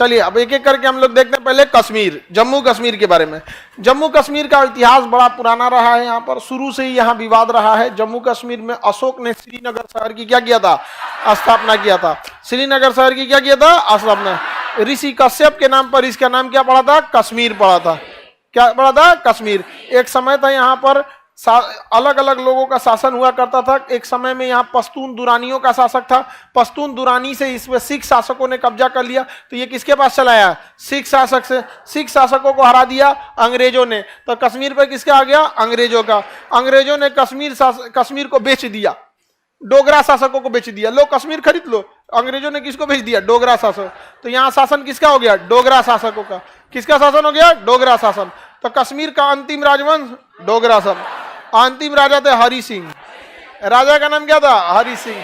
चलिए अब एक एक करके हम लोग देखते हैं। पहले कश्मीर, जम्मू कश्मीर के बारे में। जम्मू कश्मीर का इतिहास बड़ा पुराना रहा है। यहाँ पर शुरू से ही यहाँ विवाद रहा है। जम्मू कश्मीर में अशोक ने श्रीनगर शहर की क्या किया था, स्थापना किया था। श्रीनगर शहर की क्या किया था, स्थापना। ऋषि कश्यप के नाम पर इसका नाम क्या पड़ा था, कश्मीर पड़ा था। क्या पड़ा था, कश्मीर। एक समय था यहाँ पर अलग अलग लोगों का शासन हुआ करता था। एक समय में यहाँ पश्तून दुरानियों का शासक था। पश्तून दुरानी से इसमें सिख शासकों ने कब्जा कर लिया। तो ये किसके पास चला आया, सिख शासक से। सिख शासकों को हरा दिया अंग्रेजों ने। तो कश्मीर पर किसका आ गया, अंग्रेजों का। अंग्रेजों ने कश्मीर को बेच दिया, डोगरा शासकों को बेच दिया। लो कश्मीर खरीद लो। अंग्रेजों ने किसको बेच दिया, डोगरा शासक। तो यहाँ शासन किसका हो गया, डोगरा शासकों का। किसका शासन हो गया, डोगरा शासन। तो कश्मीर का अंतिम राजवंश डोगरा शासन। अंतिम राजा थे हरि सिंह। राजा का नाम क्या था, हरि सिंह।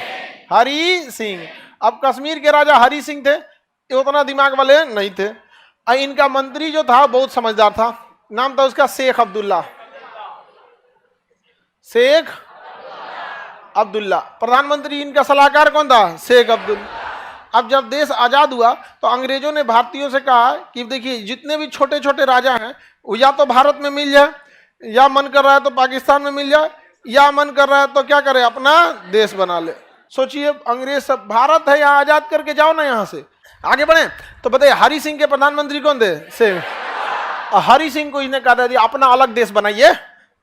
हरि सिंह। अब कश्मीर के राजा हरि सिंह थे, ये उतना दिमाग वाले नहीं थे। इनका मंत्री जो था बहुत समझदार था, नाम था उसका शेख अब्दुल्ला। शेख अब्दुल्ला। प्रधानमंत्री इनका सलाहकार कौन था, शेख अब्दुल्ला। अब जब देश आजाद हुआ तो अंग्रेजों ने भारतीयों से कहा कि देखिए जितने भी छोटे छोटे राजा हैं वो या तो भारत में मिल जाए, या मन कर रहा है तो पाकिस्तान में मिल जाए, या मन कर रहा है तो क्या करे, अपना देश बना ले। सोचिए अंग्रेज सब, भारत है यहाँ, आजाद करके जाओ ना यहाँ से, आगे बढ़े। तो बताइए हरि सिंह के प्रधानमंत्री कौन थे, शेख। हरि सिंह को इसने कहा था अपना अलग देश बनाइए,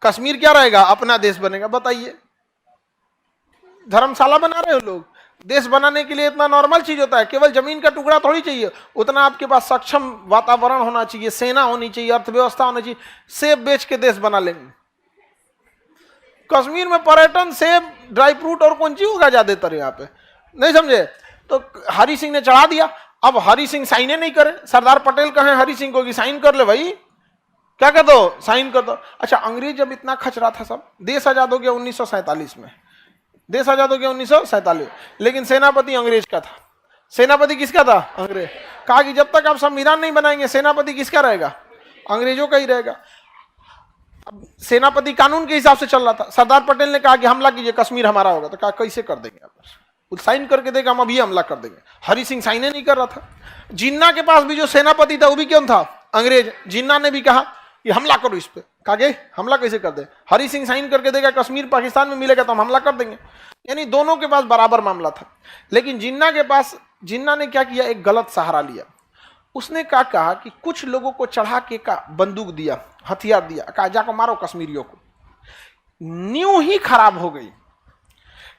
कश्मीर क्या रहेगा, अपना देश बनेगा। बताइए धर्मशाला बना रहे हो लोग। देश बनाने के लिए इतना नॉर्मल चीज होता है, केवल जमीन का टुकड़ा थोड़ी चाहिए, उतना आपके पास सक्षम वातावरण होना चाहिए, सेना होनी चाहिए, अर्थव्यवस्था होनी चाहिए। सेब बेच के देश बना लेंगे। कश्मीर में पर्यटन, सेब, ड्राई फ्रूट और कौन चीज होगा ज्यादातर यहाँ पे, नहीं समझे। तो हरि सिंह ने चढ़ा दिया। अब हरि सिंह साइने नहीं करे, सरदार पटेल कहे हरि सिंह को कि साइन कर ले भाई, क्या कर दो, साइन कर दो। अच्छा अंग्रेज जब इतना खच रहा था, सब देश आजाद हो गया 1947 में, देश आजाद हो गया 1947, लेकिन सेनापति अंग्रेज का था। सेनापति किसका था, अंग्रेज। कहा कि जब तक आप संविधान नहीं बनाएंगे सेनापति किसका रहेगा, अंग्रेजों का ही रहेगा। अब सेनापति कानून के हिसाब से चल रहा था। सरदार पटेल ने कहा कि हमला कीजिए, कश्मीर हमारा होगा। तो कहा कैसे कर देंगे आप, साइन करके देगा, हम अभी हमला कर देंगे। हरि सिंह साइन नहीं कर रहा था। जिन्ना के पास भी जो सेनापति था वो भी कौन था, अंग्रेज। जिन्ना ने भी कहा कि हमला करो इस पे। कहा हमला कैसे कर दे, हरि सिंह साइन करके देगा, कश्मीर पाकिस्तान में मिलेगा तो हम हमला कर देंगे। यानी दोनों के पास बराबर मामला था। लेकिन जिन्ना ने क्या किया, एक गलत सहारा लिया। उसने कहा कि कुछ लोगों को चढ़ा के का बंदूक दिया, हथियार दिया, कहा जाको मारो कश्मीरियों को। न्यू ही खराब हो गई,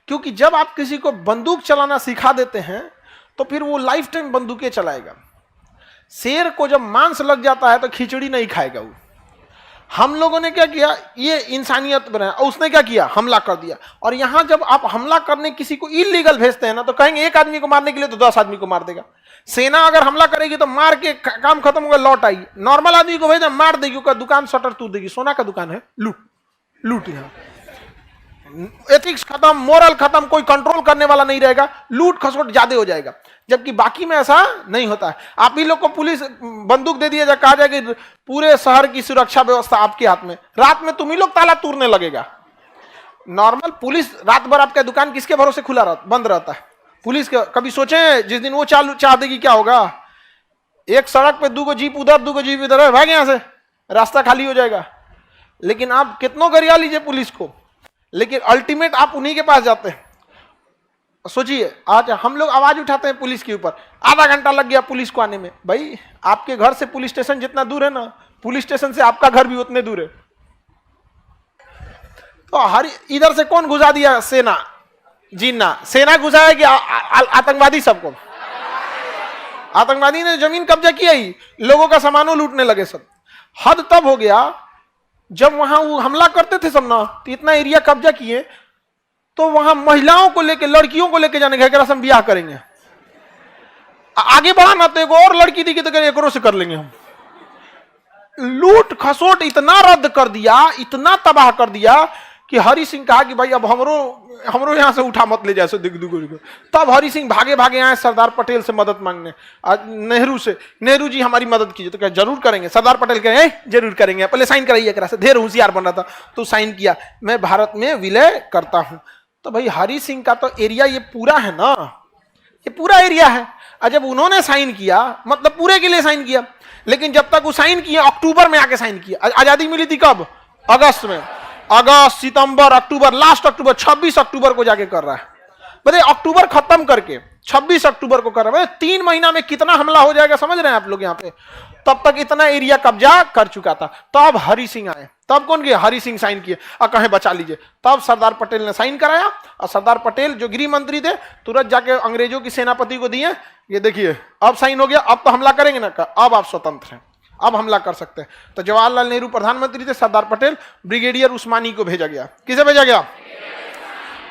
क्योंकि जब आप किसी को बंदूक चलाना सिखा देते हैं तो फिर वो लाइफ टाइम बंदूकें चलाएगा। शेर को जब मांस लग जाता है तो खिचड़ी नहीं खाएगा वो। हम लोगों ने क्या किया, ये इंसानियत बनाया, और उसने क्या किया, हमला कर दिया। और यहां जब आप हमला करने किसी को इलीगल भेजते हैं ना, तो कहेंगे एक आदमी को मारने के लिए तो 10 आदमी को मार देगा। सेना अगर हमला करेगी तो मार के काम खत्म होगा, लौट आएगी। नॉर्मल आदमी को भेजा, मार देगी, उसका दुकान शटर तोड़ देगी। सोना का दुकान है, लूट यहाँ। एथिक्स खत्म, मोरल खत्म, कोई कंट्रोल करने वाला नहीं रहेगा, लूट खसोट ज्यादा हो जाएगा। जबकि बाकी में ऐसा नहीं होता है। आप ही लोग को पुलिस बंदूक दे दिया, कहा जाए कि पूरे शहर की सुरक्षा व्यवस्था आपके हाथ में, रात में तुम ही लोग ताला तोड़ने लगेगा। नॉर्मल पुलिस रात भर आपका दुकान किसके भरोसे बंद रहता है, पुलिस का। कभी सोचे जिस दिन वो चाह देगी क्या होगा, एक सड़क पे 2 जीप उधर 2 जीप इधर, भाग यहां से, रास्ता खाली हो जाएगा। लेकिन आप कितनों गरिया लीजिए पुलिस को, लेकिन अल्टीमेट आप उन्हीं के पास जाते हैं। सोचिए आज हम लोग आवाज उठाते हैं पुलिस के ऊपर, आधा घंटा लग गया पुलिस को आने में। भाई आपके घर से पुलिस स्टेशन जितना दूर है ना, पुलिस स्टेशन से आपका घर भी उतने दूर है। तो हर इधर से कौन घुसा दिया, सेना, जिन्ना। सेना घुसाया कि आतंकवादी, सबको आतंकवादी ने जमीन कब्जा किया ही, लोगों का सामानों लूटने लगे सब। हद तब हो गया जब वहां वो हमला करते थे सब ना, तो इतना एरिया कब्जा किए, तो वहां महिलाओं को लेके, लड़कियों को लेके जाने का हम ब्याह करेंगे। आगे बढ़ा ना तो एक और लड़की दिखी तो एक से कर लेंगे हम। लूट खसोट इतना रद्द कर दिया, इतना तबाह कर दिया कि हरि सिंह कहा कि भाई अब हमरो यहां से उठा मत ले जाए। तब हरि सिंह भागे भागे आए सरदार पटेल से मदद मांगने, नेहरू से। नेहरू जी हमारी मदद कीजिए। तो क्या जरूर करेंगे। सरदार पटेल कहे जरूर करेंगे, पहले साइन कराइए करा से। ढेर होशियार बन रहा था तो साइन किया, मैं भारत में विलय करता हूं। तो भाई हरि सिंह का तो एरिया ये पूरा है ना, ये पूरा एरिया है। और जब उन्होंने साइन किया, मतलब पूरे के लिए साइन किया, लेकिन जब तक वो साइन किए अक्टूबर में आके साइन किया। आजादी मिली थी कब? अगस्त में। अगस्त, सितंबर, अक्टूबर, लास्ट अक्टूबर, 26 अक्टूबर को जाके कर रहा है। बताइए, अक्टूबर खत्म करके 26 अक्टूबर को कर रहा है। 3 महीना में कितना हमला हो जाएगा समझ रहे हैं आप लोग यहाँ पे? तब तक इतना एरिया कब्जा कर चुका था। तब हरि सिंह आए। तब कौन किया? हरि सिंह साइन किए और कहे बचा लीजिए। तब सरदार पटेल ने साइन कराया और सरदार पटेल जो गृह मंत्री थे तुरंत जाके अंग्रेजों की सेनापति को दिए, ये देखिए अब साइन हो गया, अब तो हमला करेंगे ना, अब आप स्वतंत्र हैं, अब हमला कर सकते हैं। तो जवाहरलाल नेहरू प्रधानमंत्री थे, सरदार पटेल, ब्रिगेडियर उस्मानी को भेजा गया। किसे भेजा गया?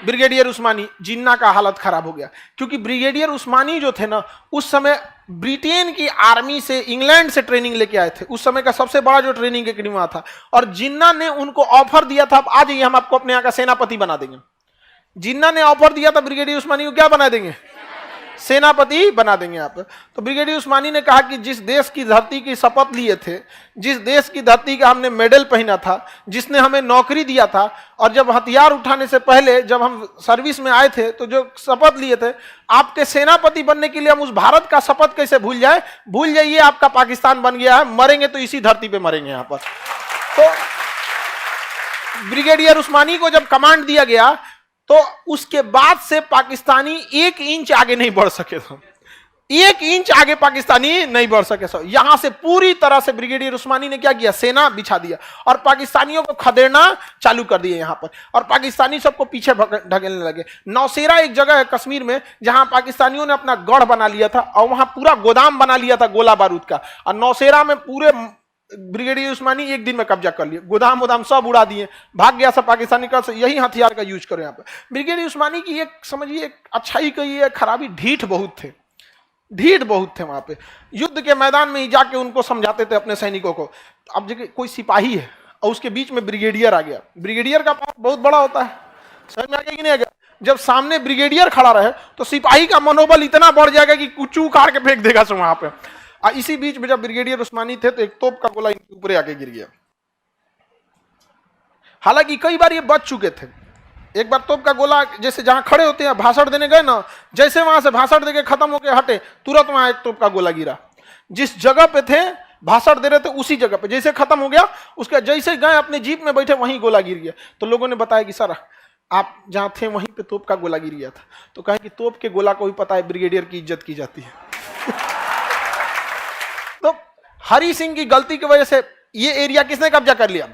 ब्रिगेडियर उस्मानी। जिन्ना का हालत खराब हो गया, क्योंकि ब्रिगेडियर उस्मानी जो थे ना, उस समय ब्रिटेन की आर्मी से, इंग्लैंड से ट्रेनिंग लेके आए थे। उस समय का सबसे बड़ा जो ट्रेनिंग एकेडमी वहां था, और जिन्ना ने उनको ऑफर दिया था, आ जाइए हम आपको अपने यहाँ का सेनापति बना देंगे। जिन्ना ने ऑफर दिया था ब्रिगेडियर उस्मानी को, क्या बना देंगे? सेनापति बना देंगे आप। तो ब्रिगेडियर उस्मानी ने कहा कि जिस देश की धरती की शपथ लिए थे, जिस देश की धरती का हमने मेडल पहना था, जिसने हमें नौकरी दिया था, और जब हथियार उठाने से पहले जब हम सर्विस में आए थे तो जो शपथ लिए थे, आपके सेनापति बनने के लिए हम उस भारत का शपथ कैसे भूल जाए? भूल जाइए, आपका पाकिस्तान बन गया है, मरेंगे तो इसी धरती पे मरेंगे यहाँ पर। तो ब्रिगेडियर उस्मानी को जब कमांड दिया गया तो उसके बाद से पाकिस्तानी 1 इंच आगे नहीं बढ़ सके थे। 1 इंच आगे पाकिस्तानी नहीं बढ़ सके। यहां से पूरी तरह से ब्रिगेडियर उस्मानी ने क्या किया? सेना बिछा दिया और पाकिस्तानियों को खदेड़ना चालू कर दिए यहां पर, और पाकिस्तानी सबको पीछे ढकेलने लगे। नौशेरा एक जगह है कश्मीर में जहां पाकिस्तानियों ने अपना गढ़ बना लिया था और वहां पूरा गोदाम बना लिया था गोला बारूद का, और नौशेरा में पूरे ब्रिगेडियर उस्मानी 1 दिन में कब्जा कर लिए, गोदाम वोदाम सब उड़ा दिए, भाग गया सब पाकिस्तानी का। यही हथियार का यूज करो यहाँ पे। ब्रिगेडियर उस्मानी की एक समझिए अच्छाई कही है, खराबी ढीठ बहुत थे, ढीठ बहुत थे। वहां पे युद्ध के मैदान में ही जाके उनको समझाते थे अपने सैनिकों को। अब जगह कोई सिपाही है और उसके बीच में ब्रिगेडियर आ गया, ब्रिगेडियर का पावर बहुत बड़ा होता है, समझ में आ गया कि नहीं आ गया? जब सामने ब्रिगेडियर खड़ा रहे तो सिपाही का मनोबल इतना बढ़ जाएगा कि कुछ उखाड़ के फेंक देगा सब वहां पे। इसी बीच में जब ब्रिगेडियर उस्मानी थे तो एक तोप का गोला इनके ऊपर आके गिर गया। हालांकि कई बार ये बच चुके थे। एक बार तोप का गोला, जैसे जहां खड़े होते हैं भाषण देने गए ना, जैसे वहां से भाषण देके खत्म होके हटे, तुरंत वहां एक तोप का गोला गिरा। जिस जगह पे थे भाषण दे रहे थे उसी जगह पे, जैसे खत्म हो गया उसका जैसे गए अपने जीप में बैठे वहीं गोला गिर गया। तो लोगों ने बताया कि सर आप जहां थे वहीं पे तोप का गोला गिर गया था। तो कहे कि तोप के गोला को भी पता है ब्रिगेडियर की इज्जत की जाती है। तो हरि सिंह की गलती की वजह से ये एरिया किसने कब्जा कर लिया?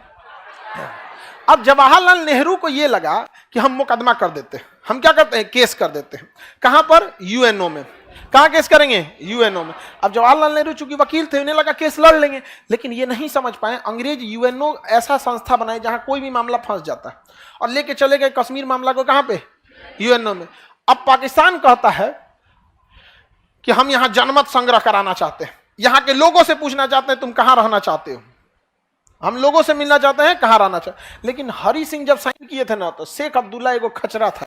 अब जवाहरलाल नेहरू को ये लगा कि हम मुकदमा कर देते हैं, हम क्या करते हैं? केस कर देते हैं। कहां पर? यूएनओ में। कहां केस करेंगे? यूएनओ में। अब जवाहरलाल नेहरू चूंकि वकील थे, उन्हें लगा केस लड़ लेंगे, लेकिन ये नहीं समझ पाए अंग्रेज यूएनओ ऐसा संस्था बनाए जहां कोई भी मामला फंस जाता है, और लेके चले गए कश्मीर मामला को कहां पे? यूएनओ में। अब पाकिस्तान कहता है कि हम यहां जनमत संग्रह कराना चाहते हैं, यहां के लोगों से पूछना चाहते हैं तुम कहां रहना चाहते हो, हम लोगों से मिलना चाहते हैं कहां रहना चाहते। लेकिन हरि सिंह जब साइन किए थे ना, तो शेख अब्दुल्ला एगो खचरा था,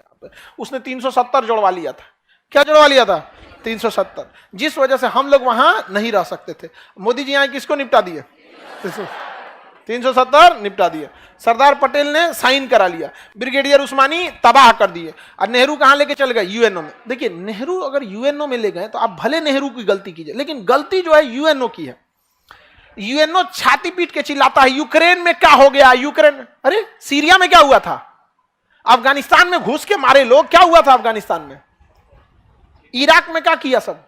उसने 370 जोड़वा लिया था। क्या जोड़वा लिया था? 370, जिस वजह से हम लोग वहां नहीं रह सकते थे। मोदी जी यहां किसको निपटा दिए? 370 निपटा दिए। सरदार पटेल ने साइन करा लिया, ब्रिगेडियर उस्मानी तबाह कर दिए, और नेहरू कहां लेके चल गए? यूएनओ में। देखिए, नेहरू अगर यूएनओ में ले गए तो आप भले नेहरू की गलती कीजिए, लेकिन गलती जो है यूएनओ की है। यूएनओ छाती पीट के चिल्लाता है यूक्रेन में क्या हो गया, यूक्रेन, अरे सीरिया में क्या हुआ था, अफगानिस्तान में घुस के मारे लोग, क्या हुआ था अफगानिस्तान में, इराक में क्या किया, सब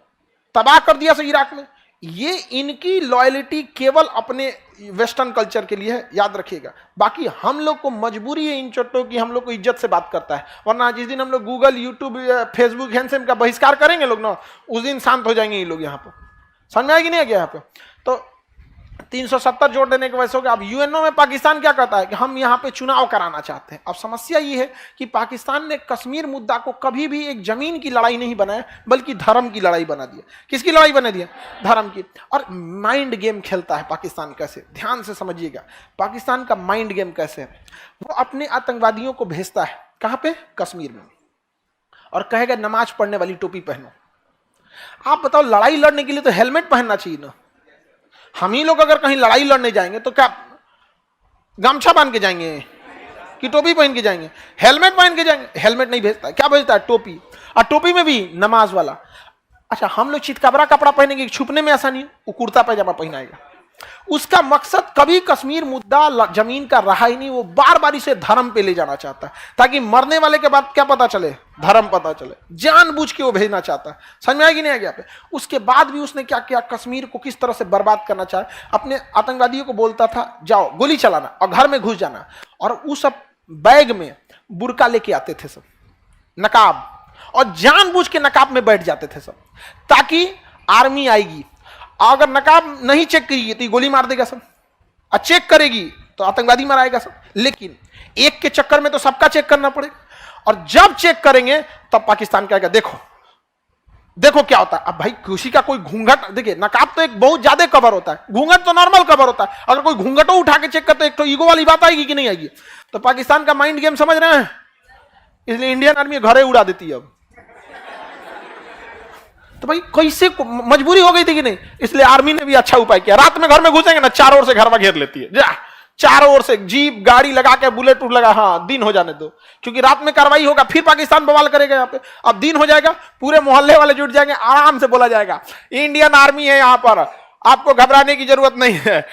तबाह कर दिया सब इराक में। ये इनकी लॉयल्टी केवल अपने वेस्टर्न कल्चर के लिए है, याद रखिएगा। बाकी हम लोग को मजबूरी है इन चोटों की, हम लोग को इज्जत से बात करता है, वरना जिस दिन हम लोग गूगल, यूट्यूब, फेसबुक, हैंडसेम का बहिष्कार करेंगे लोग ना, उस दिन शांत हो जाएंगे ये लोग। यहाँ पर समझ में आएगी नहीं आ गया? यहाँ पे तो 370 जोड़ देने की वजह से हो गया। अब यूएनओ में पाकिस्तान क्या कहता है कि हम यहाँ पे चुनाव कराना चाहते हैं। अब समस्या ये है कि पाकिस्तान ने कश्मीर मुद्दा को कभी भी एक जमीन की लड़ाई नहीं बनाया, बल्कि धर्म की लड़ाई बना दिया। किसकी लड़ाई बना दिया? धर्म की। और माइंड गेम खेलता है पाकिस्तान। कैसे? ध्यान से समझिएगा, पाकिस्तान का माइंड गेम कैसे है। वो अपने आतंकवादियों को भेजता है कहाँ पे? कश्मीर में, और कहेगा नमाज पढ़ने वाली टोपी पहनो। आप बताओ, लड़ाई लड़ने के लिए तो हेलमेट पहनना चाहिए ना। हम ही लोग अगर कहीं लड़ाई लड़ने जाएंगे तो क्या गमछा बांध के जाएंगे कि टोपी पहन के जाएंगे? हेलमेट पहन के जाएंगे। हेलमेट नहीं भेजता, क्या भेजता है? टोपी। और टोपी में भी नमाज वाला। अच्छा, हम लोग चितकबरा कपड़ा पहनेंगे, छुपने में आसानी है, वो कुर्ता पैजामा पहनाएगा। उसका मकसद कभी कश्मीर मुद्दा जमीन का रहा ही नहीं, वो बार बार इसे धर्म पे ले जाना चाहता है, ताकि मरने वाले के बाद क्या पता चले, धर्म पता चले। जानबूझ के वो भेजना चाहता है। समझ में आएगी नहीं आगे पे? उसके बाद भी उसने क्या किया, कश्मीर को किस तरह से बर्बाद करना चाहे। अपने आतंकवादियों को बोलता था जाओ गोली चलाना और घर में घुस जाना, और उस सब बैग में बुर्का लेके आते थे सब, नकाब, और जानबूझ के नकाब में बैठ जाते थे सब, ताकि आर्मी आएगी, अगर नकाब नहीं चेक करेगी तो गोली मार देगा सब, और चेक करेगी तो आतंकवादी मराएगा सब। लेकिन एक के चक्कर में तो सबका चेक करना पड़ेगा, और जब चेक करेंगे तब पाकिस्तान कहेगा देखो देखो क्या होता है। अब भाई किसी का कोई घूंघट, देखिए नकाब तो एक बहुत ज्यादा कवर होता है, घूंघट तो नॉर्मल कवर होता है, अगर कोई घूंघटो उठा के चेक करते एक तो ईगो वाली बात आएगी कि नहीं आएगी। तो पाकिस्तान का माइंड गेम समझ रहे हैं, इसलिए इंडियन आर्मी घरे उड़ा देती है अब। तो भाई कैसे मजबूरी हो गई थी कि नहीं, इसलिए आर्मी ने भी अच्छा उपाय किया, रात में घर में घुसेंगे ना, चारों ओर से घर में घेर लेती है, जा चारों ओर से जीप गाड़ी लगा के, बुलेट उठ लगा, हाँ दिन हो जाने दो, क्योंकि रात में कार्रवाई होगा, फिर पाकिस्तान बवाल करेगा यहाँ पे। अब दिन हो जाएगा, पूरे मोहल्ले वाले जुट जाएंगे, आराम से बोला जाएगा इंडियन आर्मी है यहाँ पर, आपको घबराने की जरूरत नहीं है,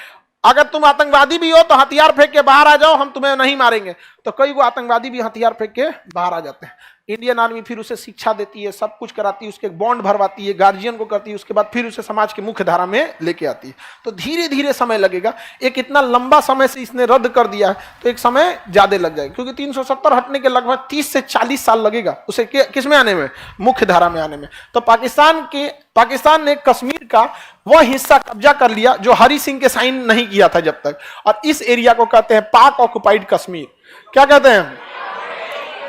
अगर तुम आतंकवादी भी हो तो हथियार फेंक के बाहर आ जाओ, हम तुम्हें नहीं मारेंगे। तो कई वो आतंकवादी भी हथियार फेंक के बाहर आ जाते हैं। इंडियन आर्मी फिर उसे शिक्षा देती है, सब कुछ कराती है, उसके बॉन्ड भरवाती है, गार्जियन को करती है, उसके बाद फिर उसे समाज की मुख्य धारा में लेके आती है। तो धीरे धीरे समय लगेगा, एक इतना लंबा समय से इसने रद्द कर दिया है तो एक समय ज्यादा लग जाएगा, क्योंकि 370 हटने के लगभग 30 से 40 साल लगेगा उसे किस में आने में, मुख्य धारा में आने में। तो पाकिस्तान ने कश्मीर का वह हिस्सा कब्जा कर लिया जो हरि सिंह के साइन नहीं किया था जब तक, और इस एरिया को कहते हैं पाक ऑक्युपाइड कश्मीर। क्या कहते हैं?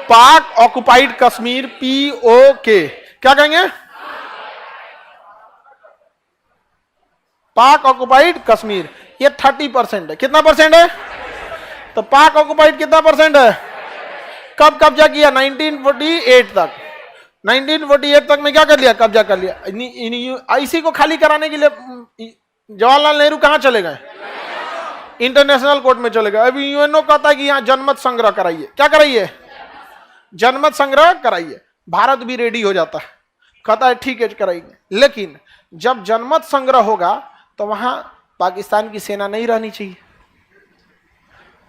पाक ऑक्युपाइड कश्मीर, POK। क्या कहेंगे? पाक ऑक्युपाइड कश्मीर। ये 30% है। कितना परसेंट है? तो पाक ऑक्युपाइड कितना परसेंट है? कब कब्जा किया? 1948 तक। 1948 तक में क्या कर लिया? कब्जा कर लिया। इसी को खाली कराने के लिए जवाहरलाल नेहरू कहां चले गए? इंटरनेशनल कोर्ट में चले गए। अभी यूएनओ कहता है कि यहां जनमत संग्रह कराइए। क्या कराइए? जनमत संग्रह कराइए। भारत भी रेडी हो जाता है, कहता है ठीक है कराइए। लेकिन जब जनमत संग्रह होगा तो वहां पाकिस्तान की सेना नहीं रहनी चाहिए,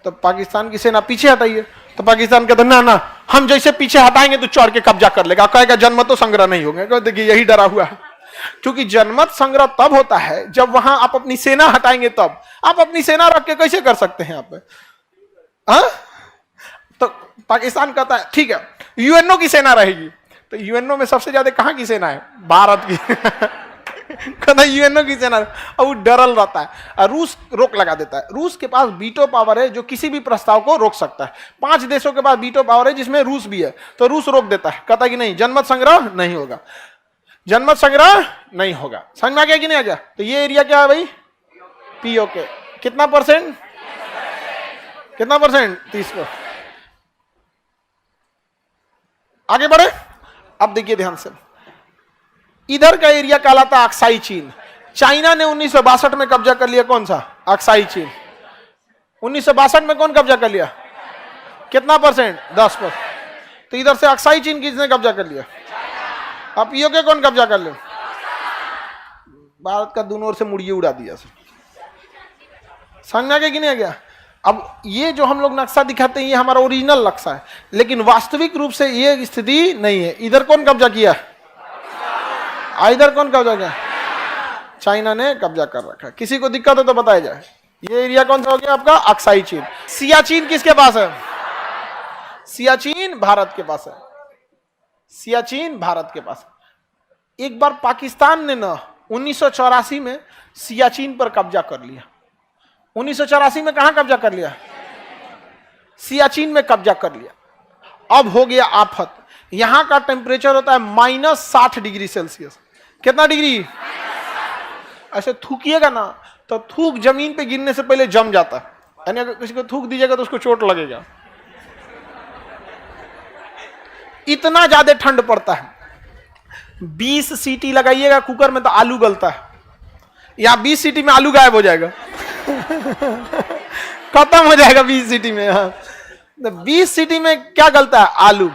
तो पाकिस्तान की सेना पीछे हटाइए। तो पाकिस्तान कहता ना ना, हम जैसे पीछे हटाएंगे तो चढ़ के कब्जा कर लेगा, कहेगा जनमत तो संग्रह नहीं होगा। देखिए यही डरा हुआ है, क्योंकि जनमत संग्रह तब होता है जब वहां आप अपनी सेना हटाएंगे, तब आप अपनी सेना रख के कैसे कर सकते हैं आप? तो पाकिस्तान कहता है ठीक है यूएनओ की सेना रहेगी। तो यूएनओ में सबसे ज्यादा कहां की सेना है? भारत की। कहता यूएनओ की सेना, और वो डरल रहता है, और रूस रोक लगा देता है। रूस के पास वीटो पावर है जो किसी भी प्रस्ताव को रोक सकता है। 5 देशों के पास वीटो पावर है जिसमें रूस भी है, तो रूस रोक देता है, कहता है कि नहीं जनमत संग्रह नहीं होगा, जनमत संग्रह नहीं होगा। समझ में आ गया कि नहीं आ गया? तो ये एरिया क्या है भाई? POK। कितना परसेंट? कितना परसेंट? 30%। आगे बढ़े। अब देखिए ध्यान से, इधर का एरिया कहलाता है अक्साई चीन। चाइना ने 1962 में कब्जा कर लिया। कौन सा? अक्साई चीन। 1962 में कौन कब्जा कर लिया? कितना परसेंट? 10%। तो इधर से अक्साई चीन किसने कब्जा कर लिया? अब POK कौन कब्जा कर लिया? भारत का दोनों ओर से मुड़िए उड़ा दिया। समझ में आ गया कि नहीं आ गया? अब ये जो हम लोग नक्शा दिखाते हैं ये हमारा ओरिजिनल नक्शा है, लेकिन वास्तविक रूप से ये स्थिति नहीं है। इधर कौन कब्जा किया? इधर कौन कब्जा किया? चाइना ने कब्जा कर रखा है। किसी को दिक्कत है तो बताया जाए। ये एरिया कौन सा हो गया आपका? अक्साई चीन। सियाचिन किसके पास है? सियाचिन भारत के पास है। सियाचिन भारत के पास। एक बार पाकिस्तान ने ना 1984 में सियाचिन पर कब्जा कर लिया। 1984 में कहां कब्जा कर लिया? सियाचिन में कब्जा कर लिया। अब हो गया आफत। यहां का टेम्परेचर होता है -60 डिग्री सेल्सियस। कितना डिग्री? ऐसे थूकिएगा ना तो थूक जमीन पे गिरने से पहले जम जाता है, यानी अगर किसी को थूक दीजिएगा तो उसको चोट लगेगा, इतना ज्यादा ठंड पड़ता है। 20 सीटी लगाइएगा कुकर में तो आलू गलता है, या 20 सीटी में आलू गायब हो जाएगा। खत्म हो जाएगा 20 सीटी में। हाँ, 20 सीटी में क्या गलता है? आलू।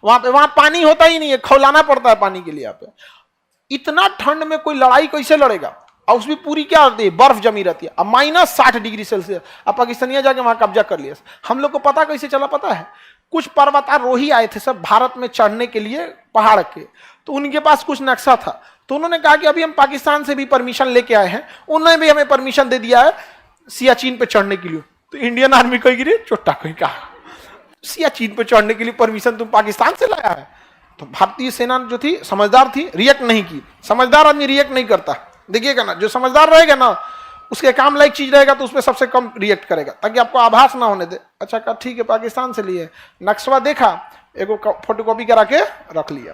वहां पानी होता ही नहीं है, खौलाना पड़ता है पानी के लिए। यहाँ पे इतना ठंड में कोई लड़ाई कैसे लड़ेगा? और उसमें पूरी क्या होती है, बर्फ जमी रहती है। अब -60 डिग्री सेल्सियस, अब पाकिस्तानिया जाके वहां कब्जा कर लिया। हम लोग को पता कैसे चला पता है? कुछ पर्वतारोही आए थे सब भारत में चढ़ने के लिए पहाड़ के, तो उनके पास कुछ नक्शा था, तो उन्होंने कहा कि अभी हम पाकिस्तान से भी परमिशन लेके आए हैं, उन्होंने भी हमें परमिशन दे दिया है सियाचिन पे चढ़ने के लिए। तो इंडियन आर्मी कही रे चोटा कहीं कहा, सियाचिन पे चढ़ने के लिए परमिशन तुम पाकिस्तान से लाया है? तो भारतीय सेना जो थी समझदार थी, रिएक्ट नहीं की। समझदार आदमी रिएक्ट नहीं करता, देखिएगा ना, जो समझदार रहेगा ना उसके काम लायक चीज रहेगा तो उसमें सबसे कम रिएक्ट करेगा, ताकि आपको आभास ना होने दे। अच्छा कहा ठीक है पाकिस्तान से लिए, नक्शा देखा, एगो फोटोकॉपी करा के रख लिया।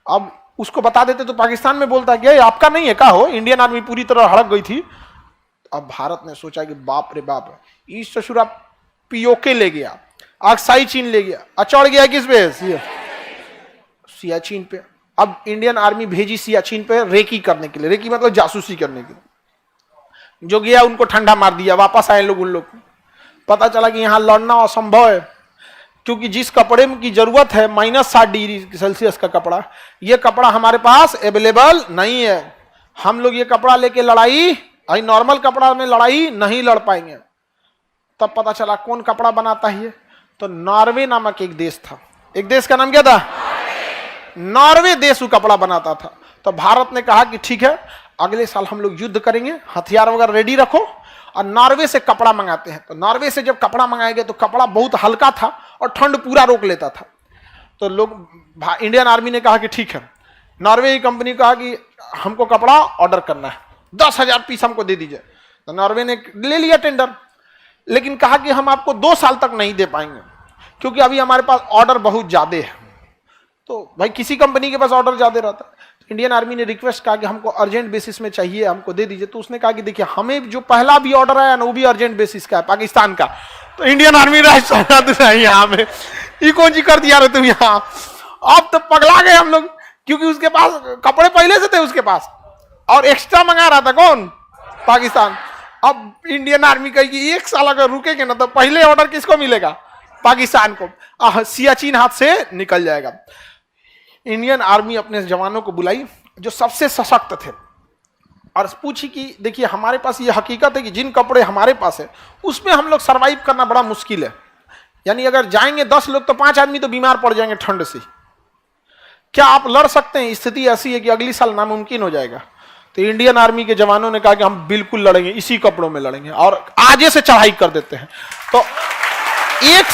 अब उसको बता देते तो पाकिस्तान में बोलता कि आपका नहीं है का हो, इंडियन आर्मी पूरी तरह हड़क गई थी। अब भारत ने सोचा कि बाप रे बाप, इस ससुरा पीओके ले गया, आक्साई चीन ले गया, चढ़ गया किस पे, सियाचिन पे। अब इंडियन आर्मी भेजी सियाचिन पे रेकी करने के लिए, रेकी मतलब जासूसी करने के लिए। जो गया उनको ठंडा मार दिया, वापस आए लोग, उन लोग पता चला कि यहां लड़ना असंभव है, क्योंकि जिस कपड़े की जरूरत है -60 डिग्री सेल्सियस का कपड़ा, ये कपड़ा हमारे पास अवेलेबल नहीं है। हम लोग ये कपड़ा लेके लड़ाई, नॉर्मल कपड़ा में लड़ाई नहीं लड़ पाएंगे। तब पता चला कौन कपड़ा बनाता है, तो नॉर्वे नामक एक देश था। एक देश का नाम क्या था? नॉर्वे देश वो कपड़ा बनाता था। तो भारत ने कहा कि ठीक है अगले साल हम लोग युद्ध करेंगे, हथियार वगैरह रेडी रखो, और नॉर्वे से कपड़ा मंगाते हैं। तो नॉर्वे से जब कपड़ा मंगाएंगे तो कपड़ा बहुत हल्का था और ठंड पूरा रोक लेता था। तो लोग, इंडियन आर्मी ने कहा कि ठीक है, नॉर्वे की कंपनी कहा कि हमको कपड़ा ऑर्डर करना है, 10,000 पीस हमको दे दीजिए। तो नॉर्वे ने ले लिया टेंडर, लेकिन कहा कि हम आपको 2 साल तक नहीं दे पाएंगे, क्योंकि अभी हमारे पास ऑर्डर बहुत ज्यादा है। तो भाई किसी कंपनी के पास ऑर्डर ज्यादा रहता है। इंडियन आर्मी ने रिक्वेस्ट कहा कि हमको अर्जेंट बेसिस में चाहिए, हमको दे दीजिए। तो उसने कहा कि देखिए हमें जो पहला भी ऑर्डर आया ना वो भी अर्जेंट बेसिस का है, पाकिस्तान का। तो इंडियन आर्मी यहाँ में ये कौन सी कर दिया रहे तुम यहाँ। अब तो पगला गए हम लोग, क्योंकि उसके पास कपड़े पहले से थे उसके पास, और एक्स्ट्रा मंगा रहा था कौन, पाकिस्तान। अब इंडियन आर्मी कही कि 1 साल अगर रुकेंगे ना तो पहले ऑर्डर किसको मिलेगा, पाकिस्तान को, सियाचिन हाथ से निकल जाएगा। इंडियन आर्मी अपने जवानों को बुलाई जो सबसे सशक्त थे, और पूछी कि देखिए हमारे पास ये हकीकत है कि जिन कपड़े हमारे पास है उसमें हम लोग सरवाइव करना बड़ा मुश्किल है, यानी अगर जाएंगे 10 लोग तो 5 आदमी तो बीमार पड़ जाएंगे ठंड से। क्या आप लड़ सकते हैं? स्थिति ऐसी है कि अगली साल नामुमकिन हो जाएगा। तो इंडियन आर्मी के जवानों ने कहा कि हम बिल्कुल लड़ेंगे, इसी कपड़ों में लड़ेंगे और आगे से चढ़ाई कर देते हैं। तो 1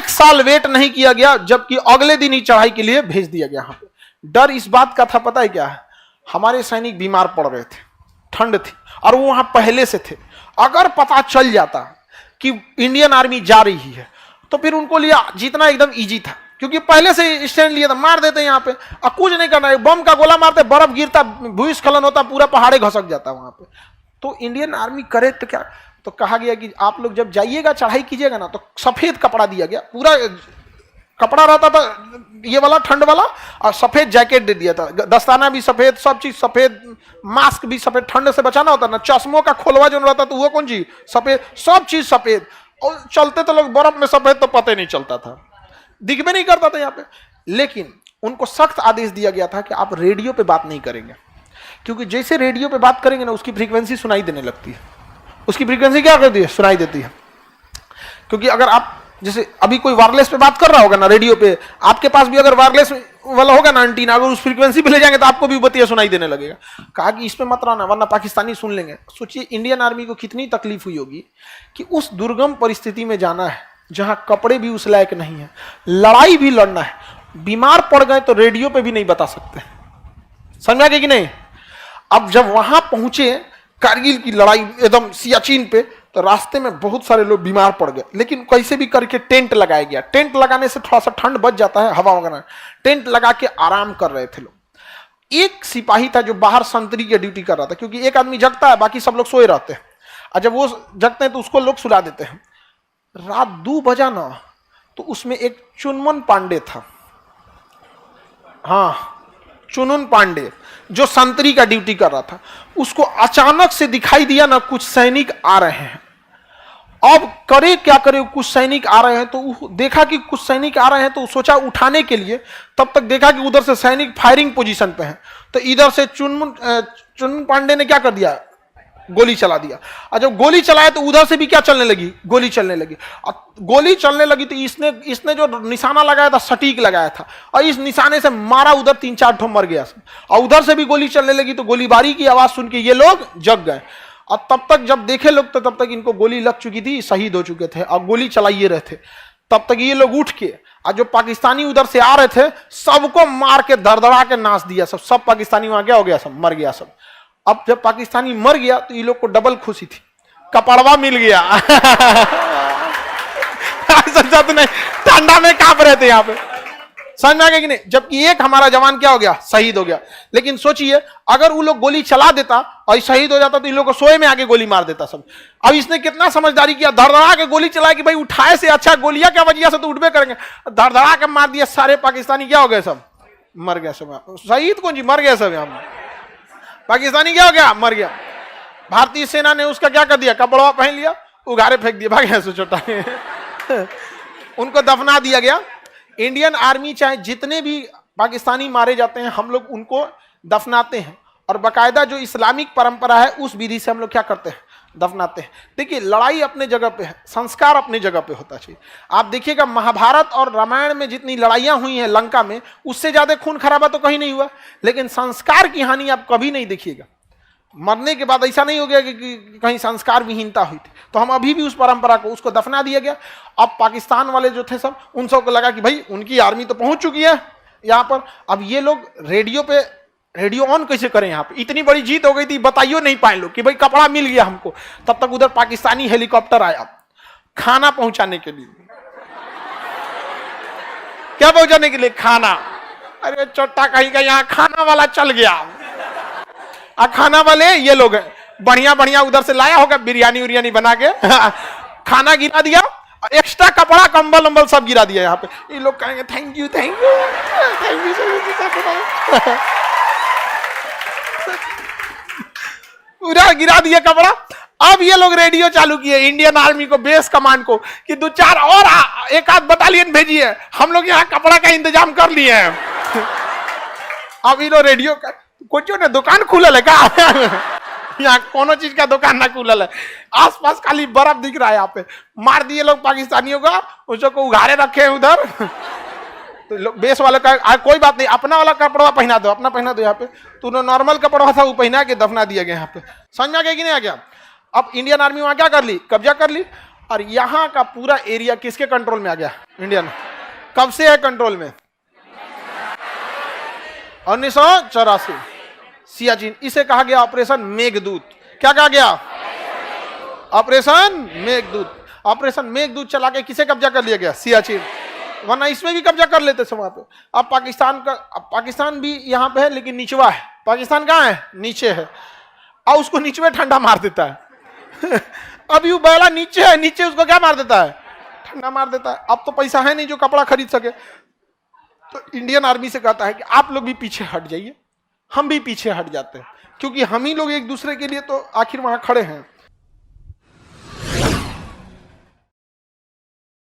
साल वेट नहीं किया गया, जबकि अगले दिन ही चढ़ाई के लिए भेज दिया गया। यहाँ पे डर इस बात का था, पता है क्या है, हमारे सैनिक बीमार पड़ रहे थे, ठंड थी, और वो वहां पहले से थे। अगर पता चल जाता कि इंडियन आर्मी जा रही है तो फिर उनको लिए जीतना एकदम इजी था, क्योंकि पहले से स्टैंड लिया था, मार देते यहाँ पे, और कुछ नहीं करना है, बम का गोला मारते, बर्फ गिरता, भूस्खलन होता, पूरा पहाड़े घसक जाता वहां पे। तो इंडियन आर्मी करे तो क्या, तो कहा गया कि आप लोग जब जाइएगा चढ़ाई कीजिएगा ना, तो सफेद कपड़ा दिया गया, पूरा कपड़ा रहता था ये वाला ठंड वाला, और सफेद जैकेट दे दिया था, दस्ताना भी सफेद, सब चीज सफेद, मास्क भी सफेद, ठंड से बचाना होता ना, चश्मों का खोलवा जो रहता तो वो कौन चीज सफेद, सब चीज सफेद। और चलते तो लोग बर्फ में सफेद तो पता ही नहीं चलता था, दिख भी नहीं करता था यहाँ पे। लेकिन उनको सख्त आदेश दिया गया था कि आप रेडियो पे बात नहीं करेंगे, क्योंकि जैसे रेडियो पे बात करेंगे ना उसकी फ्रीक्वेंसी सुनाई देने लगती है, उसकी फ्रीक्वेंसी क्या करती है, सुनाई देती है। क्योंकि अगर आप जैसे अभी कोई वायरलेस पे बात कर रहा होगा ना रेडियो पे, आपके पास भी अगर वायरलेस वाला होगा ना एंटीना, अगर उस फ्रीक्वेंसी पे ले जाएंगे तो आपको भी बतिया सुनाई देने लगेगा। कहा कि इस पे मत रहना वरना पाकिस्तानी सुन लेंगे। सोचिए इंडियन आर्मी को कितनी तकलीफ हुई होगी कि उस दुर्गम परिस्थिति में जाना है जहां कपड़े भी उस लायक नहीं है, लड़ाई भी लड़ना है, बीमार पड़ गए तो रेडियो पे भी नहीं बता सकते, समझा कि नहीं। अब जब वहां पहुंचे कारगिल की लड़ाई एकदम सियाचिन पे, तो रास्ते में बहुत सारे लोग बीमार पड़ गए, लेकिन कैसे भी करके टेंट लगाया गया। टेंट लगाने से थोड़ा सा ठंड बच जाता है, हवा वगैरह, टेंट लगा के आराम कर रहे थे लोग। एक सिपाही था जो बाहर संतरी की ड्यूटी कर रहा था, क्योंकि एक आदमी जगता है बाकी सब लोग सोए रहते हैं, और जब वो जगते हैं तो उसको लोग सुला देते हैं। रात 2 बजा ना, तो उसमें एक चुनमुन पांडे था, हाँ चुनुन पांडे, जो संतरी का ड्यूटी कर रहा था। उसको अचानक से दिखाई दिया ना कुछ सैनिक आ रहे हैं, अब करे क्या करे, कुछ सैनिक आ रहे हैं तो देखा कि कुछ सैनिक आ रहे हैं तो सोचा उठाने के लिए, तब तक देखा कि उधर से सैनिक फायरिंग पोजीशन पे हैं, तो इधर से चुनमुन पांडे ने क्या कर दिया, गोली चला दिया। और जब गोली चलाया तो उधर से भी क्या चलने लगी, गोली चलने लगी। गोली चलने लगी तो इसने जो निशाना लगाया था सटीक लगाया था, और इस निशाने से मारा, उधर 3-4 ठो मर गया, और उधर से भी गोली चलने लगी तो गोलीबारी की आवाज सुन के ये लोग जग गए। और तब तक जब देखे लोग तो तब तक इनको गोली लग चुकी थी, शहीद हो चुके थे, और गोली चलाइए रहे थे। तब तक ये लोग उठ के, और जो पाकिस्तानी उधर से आ रहे थे सबको मार के धड़धड़ा के नाच दिया, सब पाकिस्तानी वहां क्या हो गया, सब मर गया सब। अब जब पाकिस्तानी मर गया तो ये लोग को डबल खुशी थी, कपड़वा मिल गया। सच नहीं, ठंडा में कांप रहे थे यहाँ पे, समझ में आ गया कि नहीं। जबकि एक हमारा जवान क्या हो गया, शहीद हो गया। लेकिन सोचिए अगर वो लोग गोली चला देता और शहीद हो जाता तो इन लोग को सोए में आके गोली मार देता सब। अब इसने कितना समझदारी किया, धड़धड़ा के गोली चलाया कि भाई उठाए से अच्छा गोलियां क्या वजह से तो उठबे करेंगे, धड़धड़ा के मार दिया, सारे पाकिस्तानी क्या हो गए, सब मर गए सब। शहीद कौन जी, मर गए सब, यहाँ पाकिस्तानी क्या हो गया, मर गया। भारतीय सेना ने उसका क्या कर दिया, कपड़ा पहन लिया, उगारे फेंक दिया, भाग ऐसे छोटा उनको दफना दिया गया। इंडियन आर्मी चाहे जितने भी पाकिस्तानी मारे जाते हैं हम लोग उनको दफनाते हैं, और बाकायदा जो इस्लामिक परंपरा है उस विधि से हम लोग क्या करते हैं, दफनाते हैं। देखिए लड़ाई अपने जगह पे है, संस्कार अपने जगह पे होता चाहिए। आप देखिएगा महाभारत और रामायण में जितनी लड़ाइयां हुई हैं लंका में, उससे ज्यादा खून खराबा तो कहीं नहीं हुआ, लेकिन संस्कार की हानि आप कभी नहीं देखिएगा। मरने के बाद ऐसा नहीं हो गया कि कहीं संस्कार विहीनता हुई थी, तो हम अभी भी उस परंपरा को, उसको दफना दिया गया। अब पाकिस्तान वाले जो थे सब, उन सबको लगा कि भाई उनकी आर्मी तो पहुंच चुकी है यहाँ पर, अब ये लोग रेडियो ऑन कैसे करें, यहाँ पे इतनी बड़ी जीत हो गई थी, बताइयो नहीं पाए लोग कि भाई कपड़ा मिल गया हमको। तब तक उधर पाकिस्तानी हेलीकॉप्टर आया खाना पहुंचाने के लिए। क्या पहुंचाने के लिए, खाना। अरे चोटा कहीं का यहाँ खाना वाला चल गया, खाना वाले ये लोग बढ़िया बढ़िया उधर से लाया होगा, बिरयानी उरियानी बना के खाना गिरा दिया, एक्स्ट्रा कपड़ा कंबल उम्बल सब गिरा दिया यहाँ पे। ये लोग कहेंगे thank you thank you thank you, पूरा गिरा दिया कपड़ा। अब ये लोग रेडियो चालू किए इंडियन आर्मी को, बेस कमांड को, कि 2-4 और एक आध बटालियन भेजिए, हम लोग यहाँ कपड़ा का इंतजाम कर लिए हैं। अब ये लोग रेडियो का कुछ ने दुकान खुलल है का यहाँ कोनो चीज का दुकान ना खुलल है, आसपास खाली बर्फ दिख रहा है। यहाँ पे मार दिए लोग पाकिस्तानियों का, उसको उघारे रखे हैं उधर। तो बेस वाले का कोई बात नहीं, अपना वाला कपड़ा पहना दो, अपना पहना दो। यहाँ पे तूने नॉर्मल कपड़ा था वो पहना के दफना दिया गया यहाँ पे। समझ में आ गया कि नहीं आ गया। अब इंडियन आर्मी वहां क्या कर ली, कब्जा कर ली, और यहाँ का पूरा एरिया किसके कंट्रोल में आ गया, इंडियन। कब से है कंट्रोल में, 1984 सियाचिन। इसे कहा गया ऑपरेशन मेघदूत। क्या कहा गया, ऑपरेशन मेघदूत। ऑपरेशन मेघदूत चला के किसे कब्जा कर लिया गया, सियाचिन। वरना इसमें भी कब्जा कर लेते वहां पे। अब पाकिस्तान भी यहाँ पे है लेकिन निचवा है। पाकिस्तान कहाँ है, नीचे है, और उसको नीचे ठंडा मार देता है। अभी वो बैला नीचे है, नीचे उसको क्या मार देता है, ठंडा मार देता है। अब तो पैसा है नहीं जो कपड़ा खरीद सके, तो इंडियन आर्मी से कहता है कि आप लोग भी पीछे हट जाइए। हम भी पीछे हट जाते हैं, क्योंकि हम ही लोग एक दूसरे के लिए तो आखिर वहां खड़े हैं।